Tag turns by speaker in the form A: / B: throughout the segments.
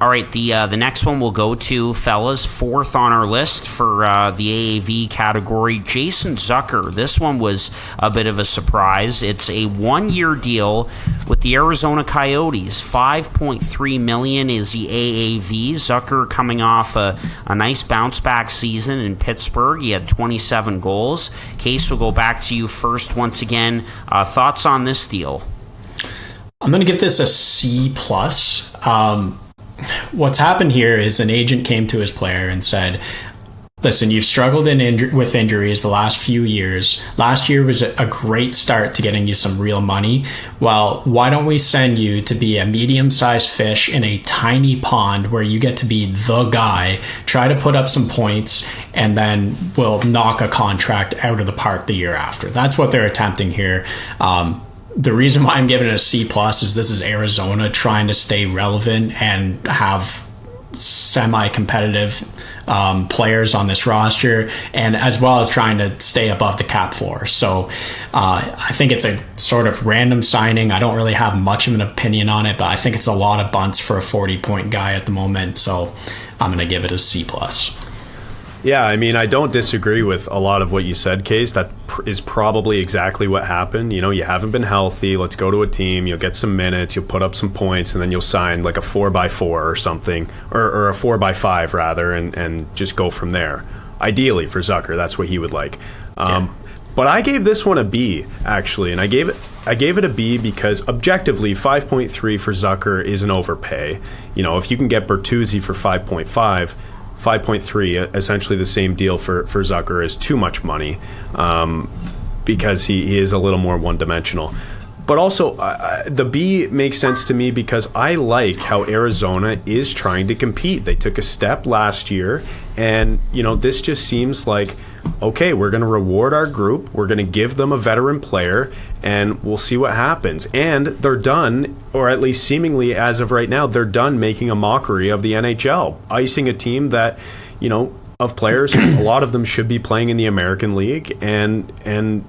A: All right, the next one we'll go to, fellas, fourth on our list for the AAV category, Jason Zucker. This one was a bit of a surprise. It's a one-year deal with the Arizona Coyotes. $5.3 million is the AAV. Zucker coming off a nice bounce-back season in Pittsburgh. He had 27 goals. Case, we'll go back to you first once again. Thoughts on this deal?
B: I'm going to give this a C+. What's happened here is an agent came to his player and said, listen, you've struggled with injuries the last few years. Last year was a great start to getting you some real money. Well, why don't we send you to be a medium-sized fish in a tiny pond where you get to be the guy, try to put up some points, and then we'll knock a contract out of the park the year after. That's what they're attempting here. The reason why I'm giving it a C+ is this is Arizona trying to stay relevant and have semi-competitive players on this roster, and as well as trying to stay above the cap floor. So I think it's a sort of random signing. I don't really have much of an opinion on it, but I think it's a lot of bunts for a 40-point guy at the moment. So I'm going to give it a C+.
C: Yeah, I mean, I don't disagree with a lot of what you said, Case. That is probably exactly what happened. You know, you haven't been healthy. Let's go to a team. You'll get some minutes. You'll put up some points, and then you'll sign like a 4x4 or something, or a 4x5 rather, and just go from there. Ideally for Zucker, that's what he would like. But I gave this one a B, actually, and I gave it a B because objectively 5.3 for Zucker is an overpay. You know, if you can get Bertuzzi for 5.3, essentially the same deal for Zucker, is too much money because he is a little more one-dimensional. But also, the B makes sense to me because I like how Arizona is trying to compete. They took a step last year, and you know, this just seems like, okay, we're going to reward our group, we're going to give them a veteran player, and we'll see what happens. And they're done, or at least seemingly as of right now, they're done making a mockery of the NHL, icing a team that, you know, of players, a lot of them should be playing in the American League and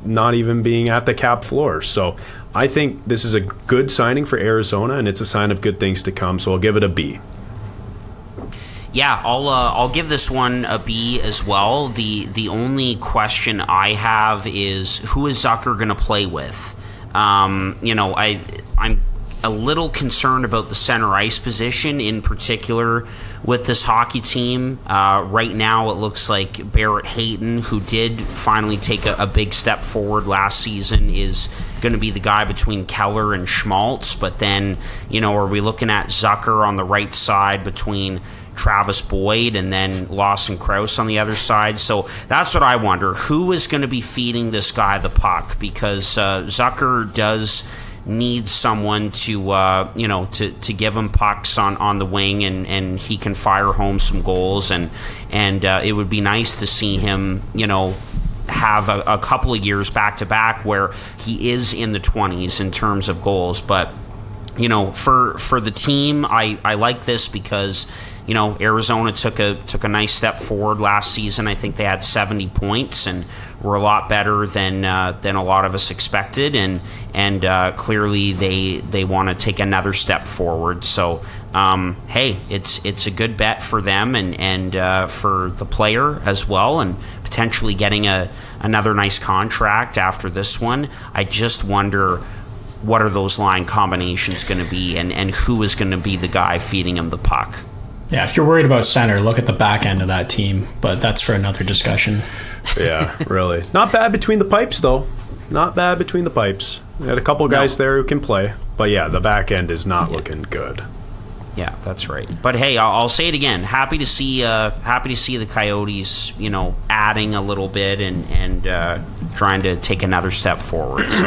C: not even being at the cap floor. So I think this is a good signing for Arizona, and it's a sign of good things to come. So I'll give it a B.
A: Yeah, I'll give this one a B as well. The only question I have is, who is Zucker going to play with? You know, I'm a little concerned about the center ice position in particular with this hockey team. Right now it looks like Barrett Hayton, who did finally take a big step forward last season, is going to be the guy between Keller and Schmaltz. But then, you know, are we looking at Zucker on the right side between Travis Boyd and then Lawson Krause on the other side? So that's what I wonder. Who is going to be feeding this guy the puck? Because Zucker does need someone to give him pucks on the wing, and he can fire home some goals, and it would be nice to see him, you know, have a couple of years back to back where he is in the 20s in terms of goals. But you know, for the team, I like this because, you know, Arizona took a nice step forward last season. I think they had 70 points and were a lot better than a lot of us expected, and clearly they want to take another step forward. So hey, it's a good bet for them and for the player as well, and potentially getting another nice contract after this one. I just wonder, what are those line combinations going to be, and who is going to be the guy feeding him the puck?
B: Yeah, if you're worried about center, look at the back end of that team, but that's for another discussion.
C: Yeah, really. Not bad between the pipes, though. Not bad between the pipes. We had a couple guys there who can play, but yeah, the back end is not looking good.
A: Yeah, that's right. But hey, I'll say it again. Happy to see the Coyotes, you know, adding a little bit and trying to take another step forward. So